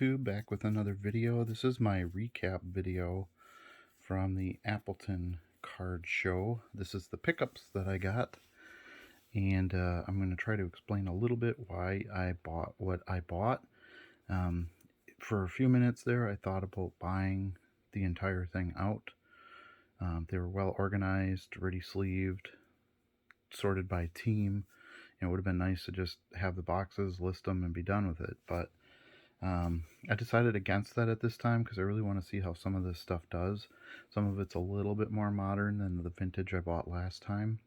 YouTube, back with another video. This is my recap video from the Appleton card show. This is the pickups that I got, and I'm going to try to explain a little bit why I bought what I bought. For a few minutes there, I thought about buying the entire thing out. They were well organized, ready sleeved, sorted by team. It would have been nice to just have the boxes, list them, and be done with it, but I decided against that at this time because I really want to see how some of this stuff does. Some of it's a little bit more modern than the vintage I bought last time.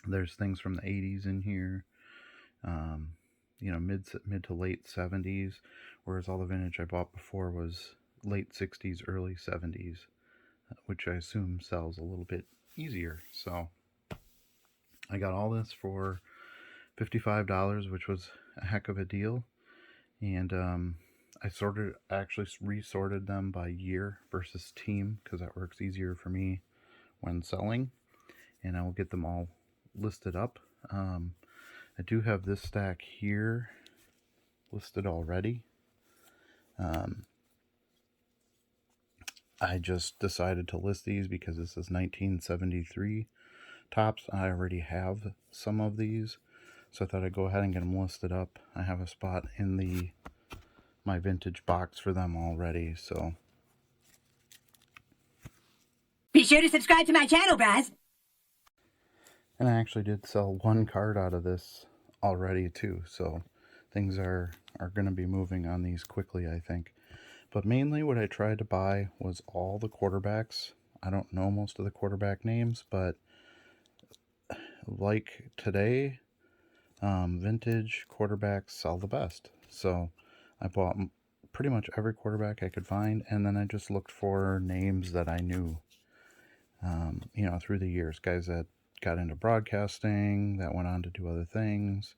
There's things from the 80s in here, mid to late 70s, whereas all the vintage I bought before was late 60s, early 70s, which I assume sells a little bit easier. So I got all this for $55, which was a heck of a deal. And I actually resorted them by year versus team because that works easier for me when selling. And I will get them all listed up. I do have this stack here listed already. I just decided to list these because this is 1973 tops. I already have some of these, so I thought I'd go ahead and get them listed up. I have a spot in my vintage box for them already, so. Be sure to subscribe to my channel, guys. And I actually did sell one card out of this already too, so things are going to be moving on these quickly, I think. But mainly what I tried to buy was all the quarterbacks. I don't know most of the quarterback names, but like today, vintage quarterbacks sell the best. So I bought pretty much every quarterback I could find, and then I just looked for names that I knew, through the years. Guys that got into broadcasting, that went on to do other things.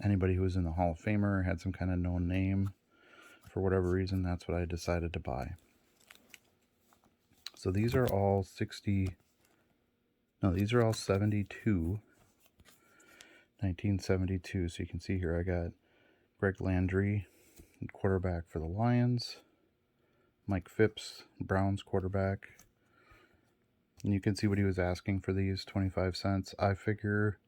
Anybody who was in the Hall of Famer had some kind of known name. For whatever reason, that's what I decided to buy. So these are all 72, 1972. So you can see here I got Greg Landry, quarterback for the Lions. Mike Phipps, Browns quarterback. And you can see what he was asking for these, 25 cents. I figure,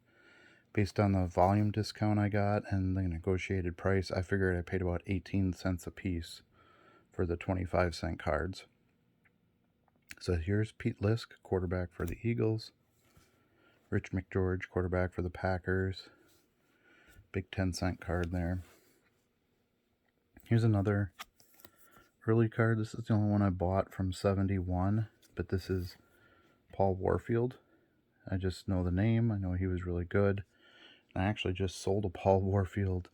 based on the volume discount I got and the negotiated price, I figured I paid about 18 cents a piece for the 25-cent cards. So here's Pete Lisk, quarterback for the Eagles. Rich McGeorge, quarterback for the Packers. Big 10-cent card there. Here's another early card. This is the only one I bought from 71, but this is Paul Warfield. I just know the name. I know he was really good. I actually just sold a Paul Warfield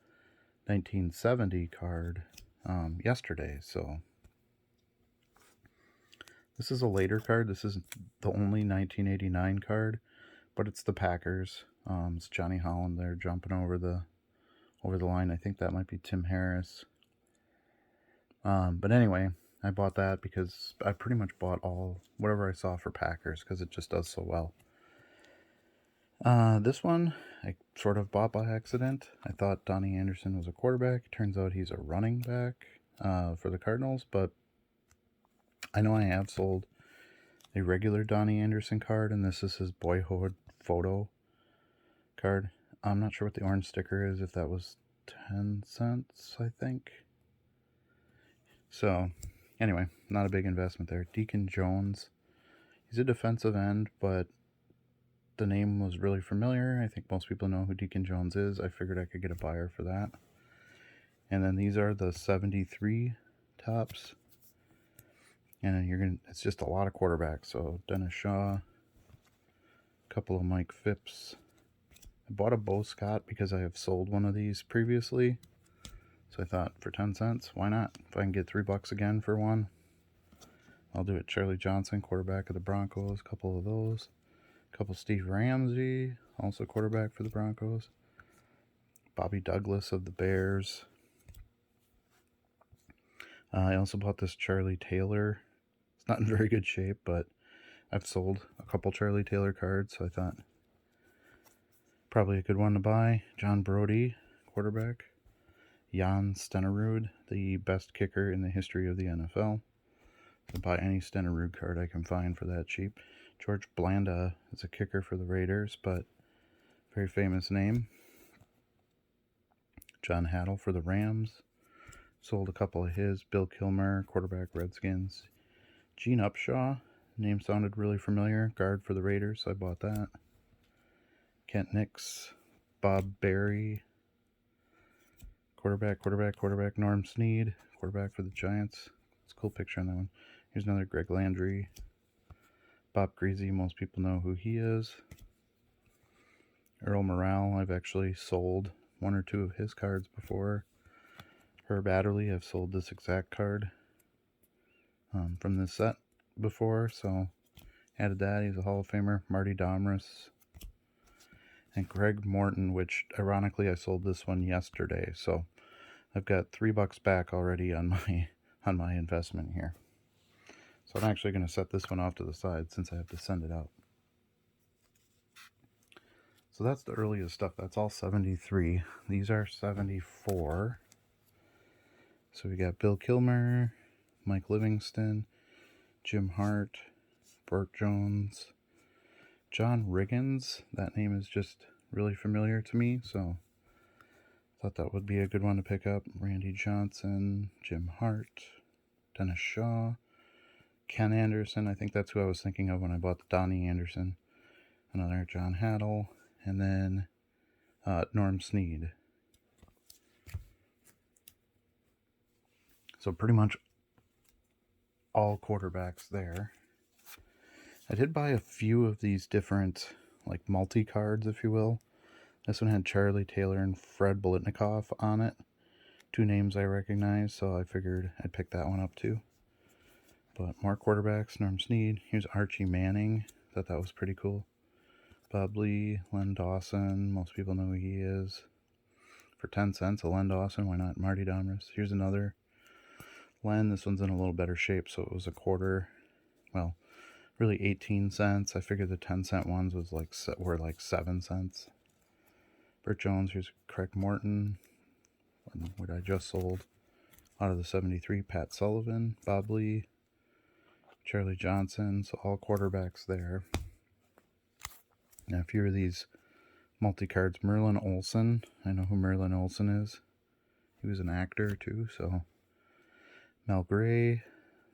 1970 card yesterday, so this is a later card. This is the only 1989 card, but it's the Packers. It's Johnny Holland there jumping over the line. I think that might be Tim Harris. But anyway, I bought that because I pretty much bought whatever I saw for Packers because it just does so well. This one I sort of bought by accident. I thought Donnie Anderson was a quarterback. Turns out he's a running back for the Cardinals, but I know I have sold a regular Donnie Anderson card, and this is his boyhood photo card. I'm not sure what the orange sticker is, if that was 10 cents, I think. So, anyway, not a big investment there. Deacon Jones. He's a defensive end, but the name was really familiar. I think most people know who Deacon Jones is. I figured I could get a buyer for that. And then these are the 73 tops. And it's just a lot of quarterbacks. So Dennis Shaw, a couple of Mike Phipps. I bought a Bo Scott because I have sold one of these previously. So I thought for 10 cents, why not? If I can get $3 again for one, I'll do it. Charlie Johnson, quarterback of the Broncos, a couple of those. A couple Steve Ramsey, also quarterback for the Broncos. Bobby Douglas of the Bears. I also bought this Charlie Taylor. It's not in very good shape, but I've sold a couple Charlie Taylor cards, so I thought probably a good one to buy. John Brody, quarterback. Jan Stenerud, the best kicker in the history of the NFL. So buy any Stenerud card I can find for that cheap. George Blanda is a kicker for the Raiders, but very famous name. John Haddle for the Rams. Sold a couple of his. Bill Kilmer, quarterback, Redskins. Gene Upshaw, name sounded really familiar. Guard for the Raiders, so I bought that. Kent Nix, Bob Berry, quarterback. Norm Snead, quarterback for the Giants. It's a cool picture on that one. Here's another Greg Landry. Bob Greasy, most people know who he is. Earl Morrall, I've actually sold one or two of his cards before. Herb Adderley, I've sold this exact card from this set before, so added that. He's a Hall of Famer. Marty Domris. And Greg Morton, which ironically I sold this one yesterday, so I've got $3 back already on my investment here. So I'm actually going to set this one off to the side since I have to send it out. So that's the earliest stuff. That's all 73. These are 74. So we got Bill Kilmer, Mike Livingston, Jim Hart, Burt Jones, John Riggins. That name is just really familiar to me, so thought that would be a good one to pick up. Randy Johnson, Jim Hart, Dennis Shaw, Ken Anderson. I think that's who I was thinking of when I bought the Donnie Anderson. Another John Haddle, and then Norm Snead. So pretty much all quarterbacks there. I did buy a few of these different, like, multi-cards, if you will. This one had Charlie Taylor and Fred Biletnikoff on it. Two names I recognize, so I figured I'd pick that one up too. But more quarterbacks, Norm Snead. Here's Archie Manning. Thought that was pretty cool. Bob Lee, Len Dawson. Most people know who he is. For 10 cents, a Len Dawson. Why not? Marty Domris. Here's another Len. This one's in a little better shape, so it was a quarter. Well, really 18 cents. I figured the 10-cent ones were like 7 cents. Burt Jones. Here's Craig Morton, what I just sold out of the 73. Pat Sullivan, Bob Lee, Charlie Johnson. So all quarterbacks there. Now a few of these multi-cards. Merlin Olsen. I know who Merlin Olsen is. He was an actor too, so. Mel Gray.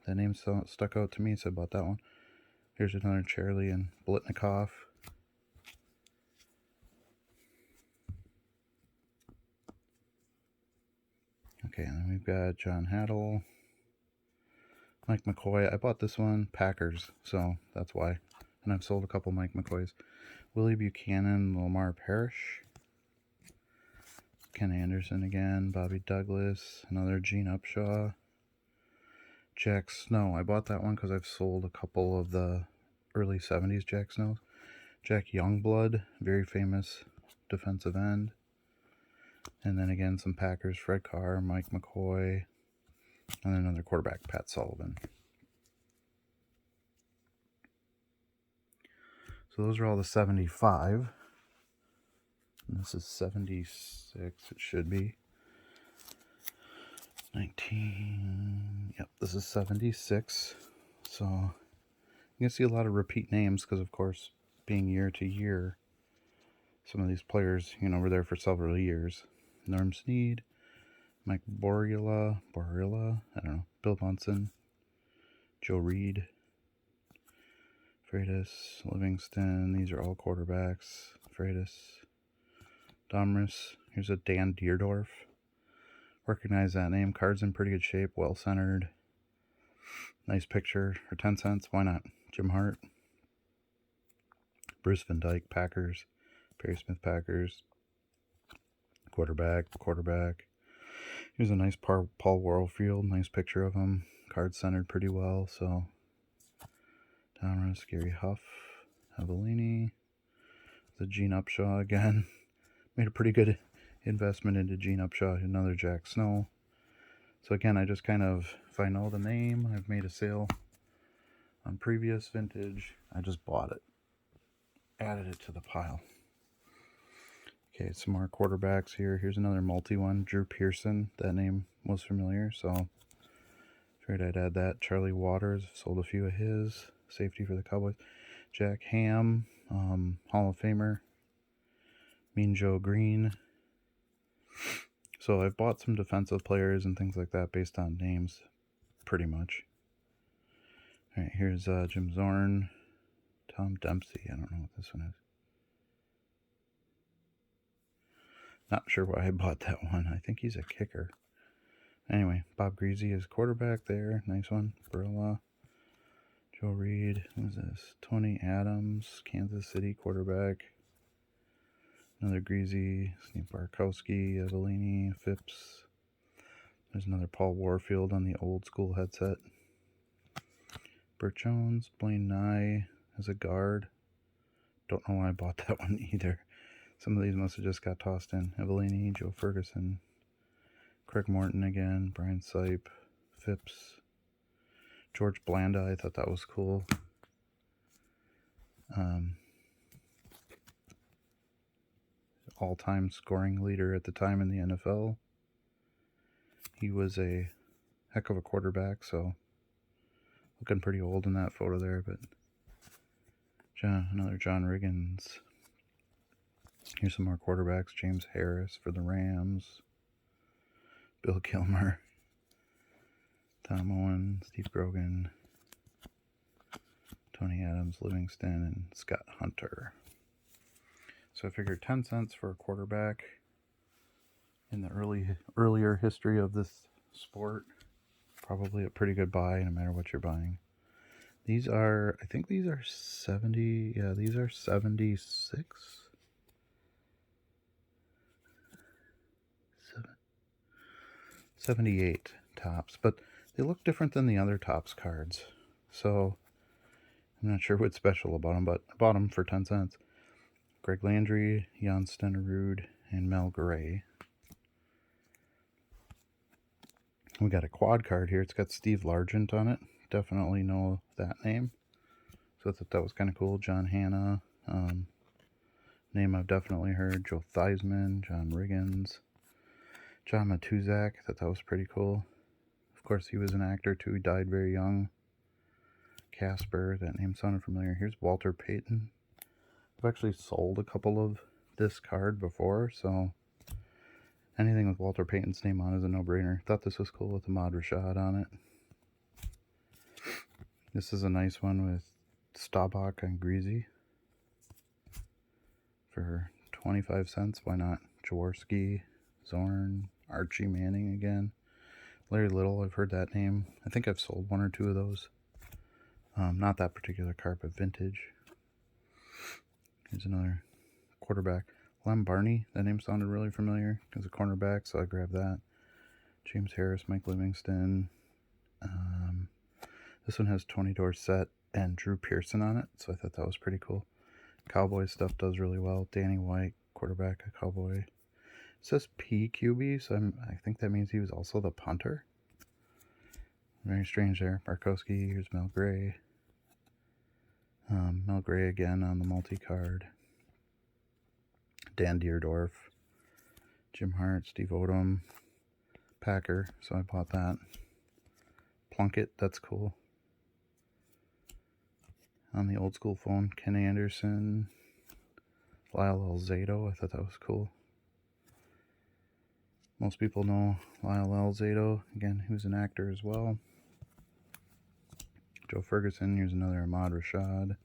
That name stuck out to me, so I bought that one. Here's another Charlie and Biletnikoff. Okay, and then we've got John Haddle, Mike McCoy. I bought this one, Packers, so that's why. And I've sold a couple Mike McCoys. Willie Buchanan, Lamar Parrish, Ken Anderson again, Bobby Douglas, another Gene Upshaw, Jack Snow. I bought that one because I've sold a couple of the early 70s Jack Snows. Jack Youngblood, very famous defensive end. And then again, some Packers, Fred Carr, Mike McCoy, and then another quarterback, Pat Sullivan. So those are all the 75. And this is 76, it should be. 19, yep, this is 76. So you can see a lot of repeat names because, of course, being year to year, some of these players, were there for several years. Norm Snead, Mike Borilla, I don't know, Bill Bunsen, Joe Reed, Freitas, Livingston. These are all quarterbacks. Freitas, Domris. Here's a Dan Deerdorf. Recognize that name. Card's in pretty good shape, well centered. Nice picture for 10 cents. Why not? Jim Hart, Bruce Van Dyke, Packers, Perry Smith, Packers. Quarterback. Here's a nice Paul Warfield. Nice picture of him. Card centered pretty well. So, Domris, Gary Huff, Avellini. The Gene Upshaw again. Made a pretty good investment into Gene Upshaw. Another Jack Snow. So again, I just kind of, if I know the name, I've made a sale on previous vintage. I just bought it. Added it to the pile. Okay, some more quarterbacks here. Here's another multi one. Drew Pearson. That name was familiar, so figured I'd add that. Charlie Waters. Sold a few of his. Safety for the Cowboys. Jack Ham. Hall of Famer. Mean Joe Green. So I've bought some defensive players and things like that based on names, pretty much. All right, here's Jim Zorn. Tom Dempsey. I don't know what this one is. Not sure why I bought that one. I think he's a kicker. Anyway, Bob Greasy is quarterback there. Nice one. Barilla. Joe Reed. Who's this? Tony Adams, Kansas City quarterback. Another Greasy. Steve Barkowski, Evelini, Phipps. There's another Paul Warfield on the old school headset. Burt Jones, Blaine Nye as a guard. Don't know why I bought that one either. Some of these must have just got tossed in. Evelini, Joe Ferguson, Craig Morton again, Brian Sipe, Phipps, George Blanda. I thought that was cool. All-time scoring leader at the time in the NFL. He was a heck of a quarterback, so looking pretty old in that photo there, but another John Riggins. Here's some more quarterbacks. James Harris for the Rams. Bill Kilmer. Tom Owen. Steve Grogan. Tony Adams, Livingston, and Scott Hunter. So I figured 10 cents for a quarterback in the earlier history of this sport. Probably a pretty good buy no matter what you're buying. These are, I think these are 70. Yeah, these are 76. 78 tops, but they look different than the other tops cards. So I'm not sure what's special about them, but I bought them for 10 cents. Greg Landry, Jan Stenerud, and Mel Gray. We got a quad card here. It's got Steve Largent on it. Definitely know that name. So I thought that was kind of cool. John Hanna. Name I've definitely heard. Joe Theismann, John Riggins. John Matuzak. I thought that was pretty cool. Of course, he was an actor too. He died very young. Casper. That name sounded familiar. Here's Walter Payton. I've actually sold a couple of this card before, so anything with Walter Payton's name on is a no-brainer. Thought this was cool with Ahmad Rashad on it. This is a nice one with Staubach and Greasy for 25 cents. Why not? Jaworski, Zorn, Archie Manning again. Larry Little, I've heard that name. I think I've sold one or two of those. Not that particular card, but vintage. Here's another quarterback. Lem Barney, that name sounded really familiar as a cornerback, so I grabbed that. James Harris, Mike Livingston. This one has Tony Dorsett and Drew Pearson on it, so I thought that was pretty cool. Cowboy stuff does really well. Danny White, quarterback, a Cowboy. It says PQB, so I think that means he was also the punter. Very strange there. Barkowski, here's Mel Gray. Mel Gray again on the multi-card. Dan Deerdorf. Jim Hart, Steve Odom. Packer, so I bought that. Plunkett, that's cool. On the old school phone, Ken Anderson. Lyle Alzado, I thought that was cool. Most people know Lyle Alzado. Again, he was an actor as well. Joe Ferguson, here's another Ahmad Rashad.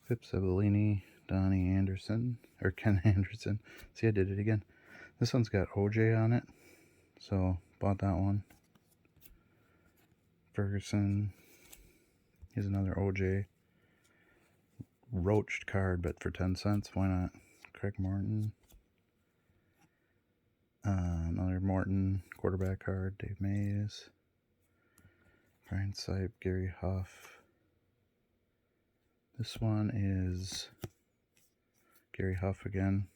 Phipps Evelini, Donnie Anderson, or Ken Anderson. See, I did it again. This one's got OJ on it, so bought that one. Ferguson, here's another OJ. Roached card, but for 10 cents, why not? Craig Morton. Another Morton quarterback card. Dave Mays. Brian Sipe, Gary Huff. This one is Gary Huff again.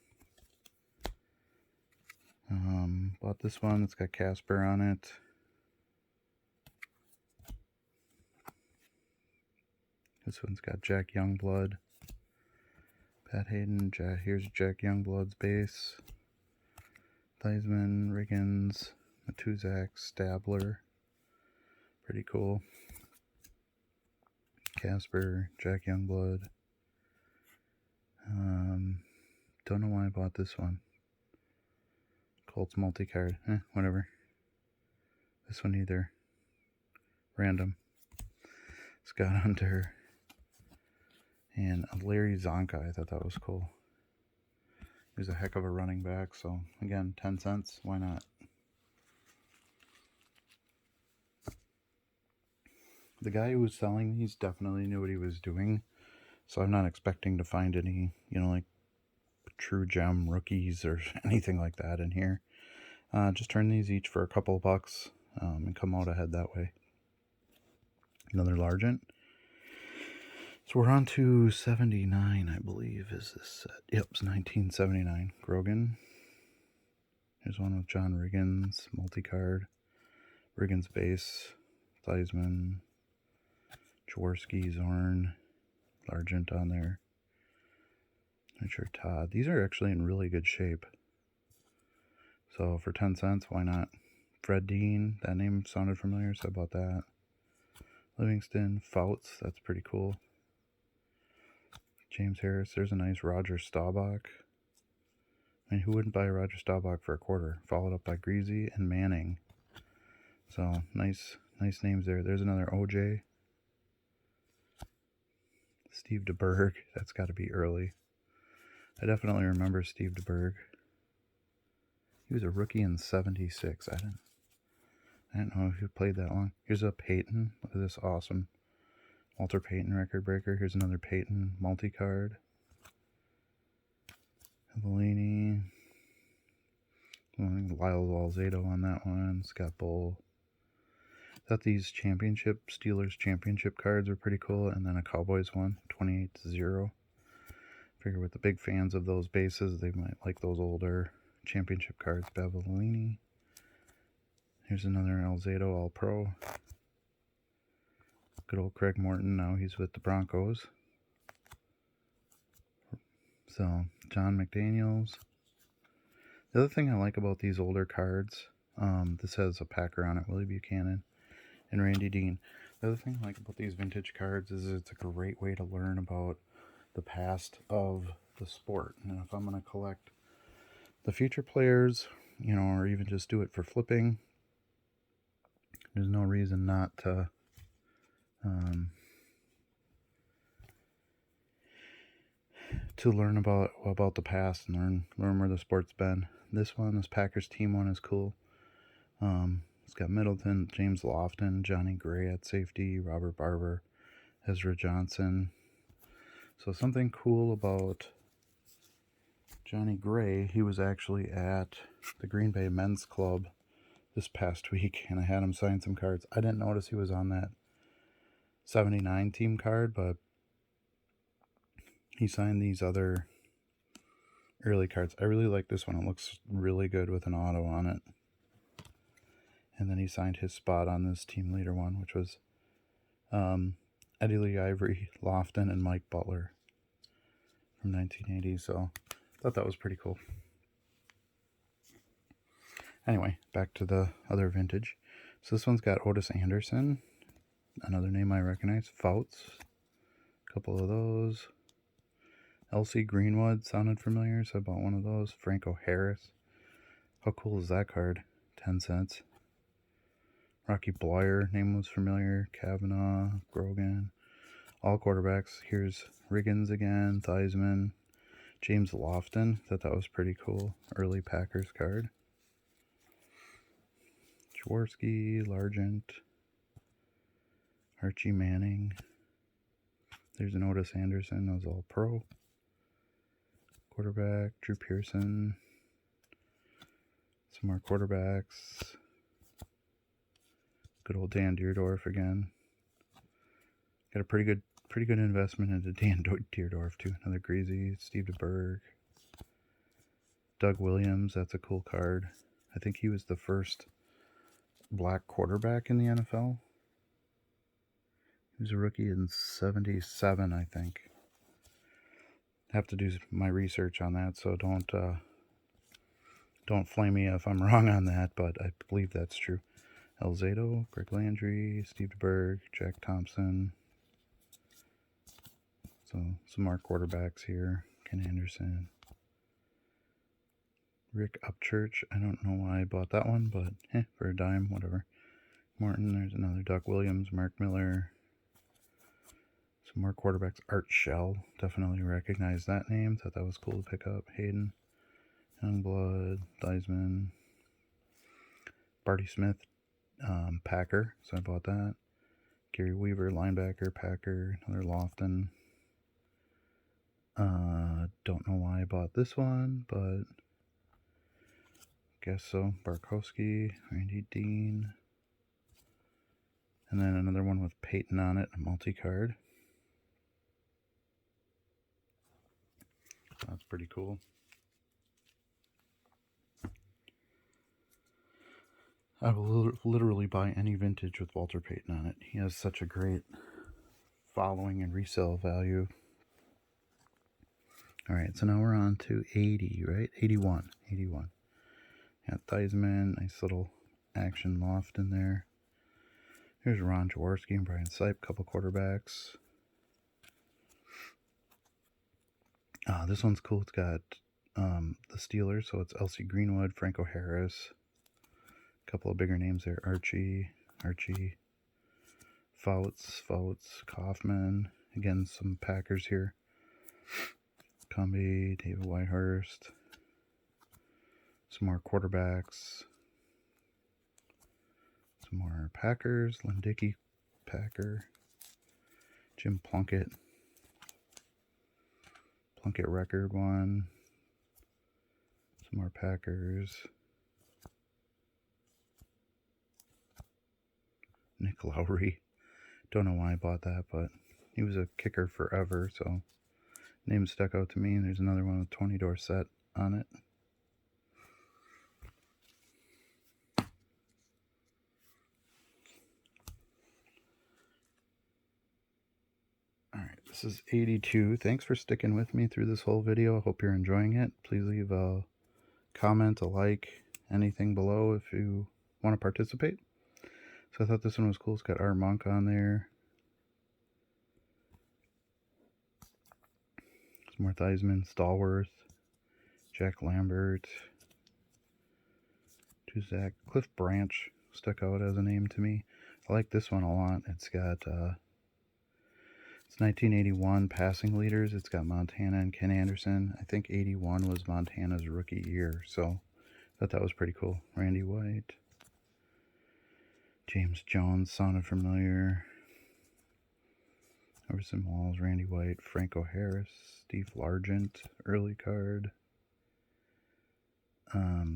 Bought this one. It's got Casper on it. This one's got Jack Youngblood. Pat Hayden, here's Jack Youngblood's base. Theismann, Riggins, Matuzak, Stabler. Pretty cool. Casper, Jack Youngblood. Don't know why I bought this one. Colts multi-card. Whatever. This one either. Random. Scott Hunter. And Larry Zonka. I thought that was cool. He was a heck of a running back. So, again, 10 cents. Why not? The guy who was selling these definitely knew what he was doing. So I'm not expecting to find any, like true gem rookies or anything like that in here. Just turn these each for a couple of bucks and come out ahead that way. Another Largent. So we're on to 79, I believe, is this set. Yep, it's 1979. Grogan. Here's one with John Riggins, multi-card. Riggins base. Theismann. Jaworski, Zorn. Largent on there. Richard Todd. These are actually in really good shape. So for 10 cents, why not? Fred Dean, that name sounded familiar, so I bought that. Livingston, Fouts, that's pretty cool. James Harris, there's a nice Roger Staubach. I mean, who wouldn't buy a Roger Staubach for a quarter? Followed up by Greasy and Manning. So nice names there. There's another OJ. Steve DeBerg, that's got to be early. I definitely remember Steve DeBerg. He was a rookie in 76. I didn't know if he played that long. Here's a Peyton. Look at this awesome Walter Payton record breaker. Here's another Peyton multi-card. Evelini. Lyle Alzado on that one. Scott Bull. Thought these Steelers championship cards were pretty cool. And then a Cowboys one, 28-0. Figure with the big fans of those bases, they might like those older championship cards. Bavellini. Here's another Alzado All-Pro. Good old Craig Morton. Now he's with the Broncos. So, John McDaniels. The other thing I like about these older cards, this has a Packer on it, Willie Buchanan and Randy Dean. The other thing I like about these vintage cards is it's a great way to learn about the past of the sport. And if I'm going to collect the future players, or even just do it for flipping, there's no reason not to learn about the past and learn where the sport's been. This Packers team one is cool. It's got Middleton, James Lofton, Johnny Gray at safety, Robert Barber, Ezra Johnson. So something cool about Johnny Gray, he was actually at the Green Bay Men's Club this past week, and I had him sign some cards. I didn't notice he was on that 79 team card, but he signed these other early cards. I really like this one. It looks really good with an auto on it. And then he signed his spot on this team leader one, which was Eddie Lee Ivory, Lofton, and Mike Butler from 1980. So I thought that was pretty cool. Anyway, back to the other vintage. So this one's got Otis Anderson, another name I recognize. Fouts, a couple of those. L.C. Greenwood sounded familiar, so I bought one of those. Franco Harris. How cool is that card? 10 cents. Rocky Blyer, name was familiar. Kavanaugh, Grogan. All quarterbacks. Here's Riggins again, Theismann, James Lofton. Thought that was pretty cool. Early Packers card. Jaworski, Largent, Archie Manning. There's an Otis Anderson. That was all pro. Quarterback, Drew Pearson. Some more quarterbacks. Good old Dan Deerdorf again. Got a pretty good investment into Dan Deerdorf too. Another Greasy, Steve DeBerg. Doug Williams, that's a cool card. I think he was the first black quarterback in the NFL. He was a rookie in 77, I think. Have to do my research on that, so don't flame me if I'm wrong on that, but I believe that's true. Elzado, Greg Landry, Steve DeBerg, Jack Thompson. So some more quarterbacks here. Ken Anderson. Rick Upchurch. I don't know why I bought that one, but for a dime, whatever. Morton, there's another. Doug Williams, Mark Miller. Some more quarterbacks. Art Shell. Definitely recognize that name. Thought that was cool to pick up. Hayden. Youngblood. Theismann. Barty Smith. Packer. So I bought that. Gary Weaver, linebacker, Packer. Another Lofton. Don't know why I bought this one, but guess so. Barkowski, Randy Dean. And then another one with Peyton on it, a multi-card. That's pretty cool. I will literally buy any vintage with Walter Payton on it. He has such a great following and resale value. Alright, so now we're on to 80, right? 81. Got Theismann, nice little action loft in there. Here's Ron Jaworski and Brian Sipe, couple quarterbacks. This one's cool. It's got the Steelers, so it's Elsie Greenwood, Franco Harris. A couple of bigger names there. Archie, Fouts, Kaufman. Again, some Packers here. Cumby, David Whitehurst. Some more quarterbacks. Some more Packers. Lindicki, Packer. Jim Plunkett record one. Some more Packers. Nick Lowry. Don't know why I bought that, but he was a kicker forever, so name stuck out to me. And there's another one with Tony Dorsett on it. Alright, this is 82. Thanks for sticking with me through this whole video. I hope you're enjoying it. Please leave a comment, a like, anything below if you want to participate. So I thought this one was cool. It's got Art Monk on there. Some more Theismann, Stallworth, Jack Lambert, Tuzak, Cliff Branch stuck out as a name to me. I like this one a lot. It's got it's 1981 passing leaders. It's got Montana and Ken Anderson. I think 81 was Montana's rookie year, so I thought that was pretty cool. Randy White. James Jones sounded familiar. Overson Walls, Randy White, Franco Harris, Steve Largent, early card.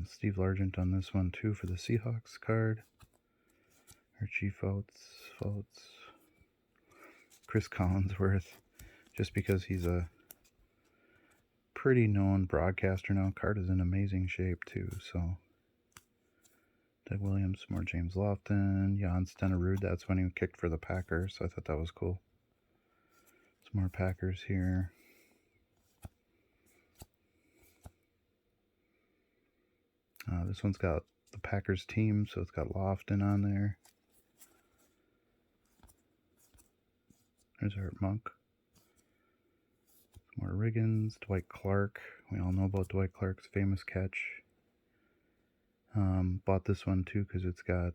Steve Largent on this one too for the Seahawks card. Archie Fouts. Chris Collinsworth, just because he's a pretty known broadcaster now. Card is in amazing shape too, so. Doug Williams, more James Lofton, Jan Stenerud, that's when he kicked for the Packers, so I thought that was cool. Some more Packers here. This one's got the Packers team, so it's got Lofton on there. There's Art Monk. Some more Riggins, Dwight Clark. We all know about Dwight Clark's famous catch. Bought this one too because it's got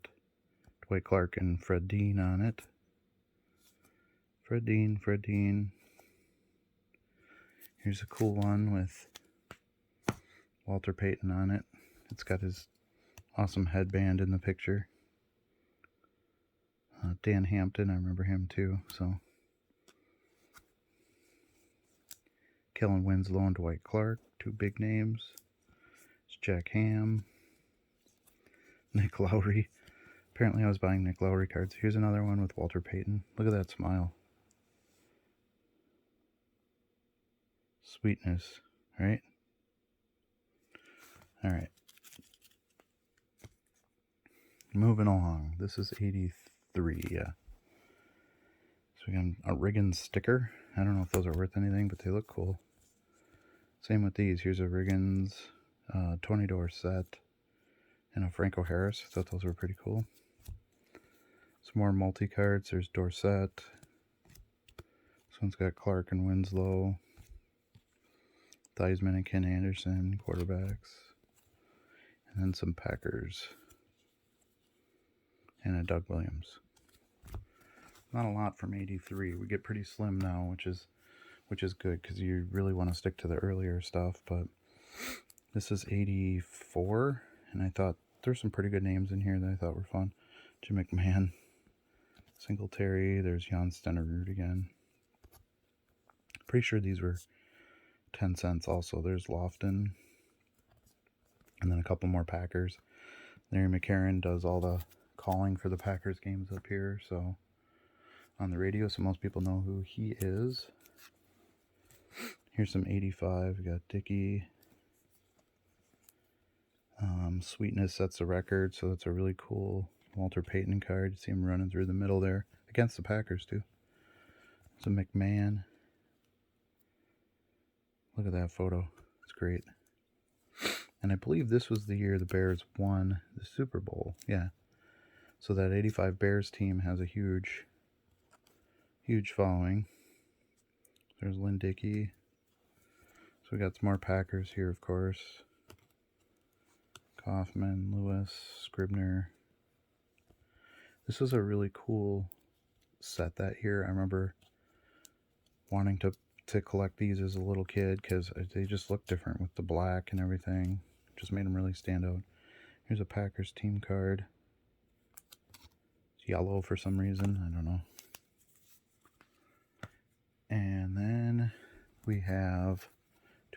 Dwight Clark and Fred Dean on it. Fred Dean. Here's a cool one with Walter Payton on it. It's got his awesome headband in the picture. Dan Hampton, I remember him too. So Kellen Winslow and Dwight Clark, two big names. It's Jack Ham. Nick Lowry. Apparently I was buying Nick Lowry cards. Here's another one with Walter Payton. Look at that smile. Sweetness, right? Alright. Moving along. This is 83, yeah. So we got a Riggins sticker. I don't know if those are worth anything, but they look cool. Same with these. Here's a Riggins, Tony Dorsett, and a Franco Harris. I thought those were pretty cool. Some more multi-cards. There's Dorsett. This one's got Clark and Winslow. Theismann and Ken Anderson, quarterbacks. And then some Packers. And a Doug Williams. Not a lot from 83. We get pretty slim now, which is good because you really want to stick to the earlier stuff. But this is 84, and I thought there's some pretty good names in here that I thought were fun. Jim McMahon, Singletary. There's Jan Stenerud again. Pretty sure these were 10 cents also. There's Lofton. And then a couple more Packers. Larry McCarron does all the calling for the Packers games up here, so on the radio, so most people know who he is. Here's some 85. We got Dickey. Sweetness sets the record, so that's a really cool Walter Payton card. You see him running through the middle there against the Packers too. It's a McMahon. Look at that photo. It's great. And I believe this was the year the Bears won the Super Bowl. Yeah. So that 85 Bears team has a huge following. There's Lynn Dickey. So we got some more Packers here, of course. Kaufman, Lewis, Scribner. This was a really cool set that year. I remember wanting to collect these as a little kid because they just look different with the black and everything. Just made them really stand out. Here's a Packers team card. It's yellow for some reason. I don't know. And then we have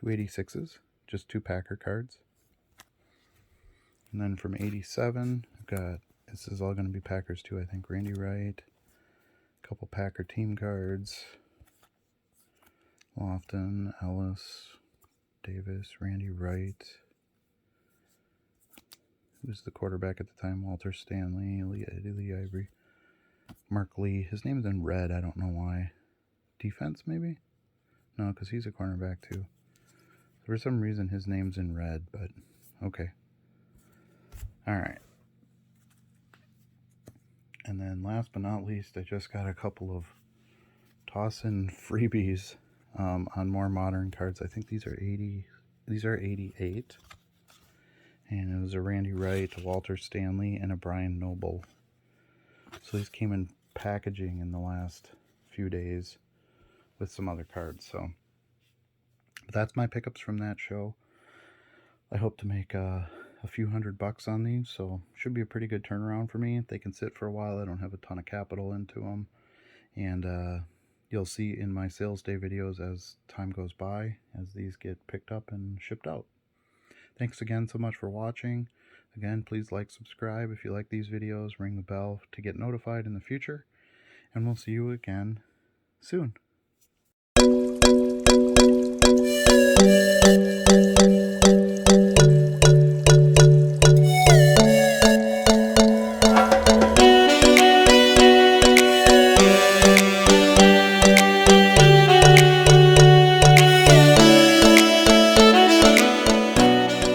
286s. Just 2 Packer cards. And then from 87, I've got, this is all going to be Packers too, I think. Randy Wright. A couple Packer team cards. Lofton, Ellis, Davis, Randy Wright. Who was the quarterback at the time? Walter Stanley, Lee Ivory. Mark Lee. His name's in red. I don't know why. Defense, maybe? No, because he's a cornerback too. For some reason, his name's in red, but okay. Alright. And then last but not least, I just got a couple of toss-in freebies on more modern cards. I think these are 88. And it was a Randy Wright, a Walter Stanley, and a Brian Noble. So these came in packaging in the last few days with some other cards. So but that's my pickups from that show. I hope to make a few $100 on these, so should be a pretty good turnaround for me. They can sit for a while. I don't have a ton of capital into them. And you'll see in my sales day videos as time goes by, as these get picked up and shipped out. Thanks again so much for watching. Again, please like, subscribe if you like these videos, ring the bell to get notified in the future, and we'll see you again soon.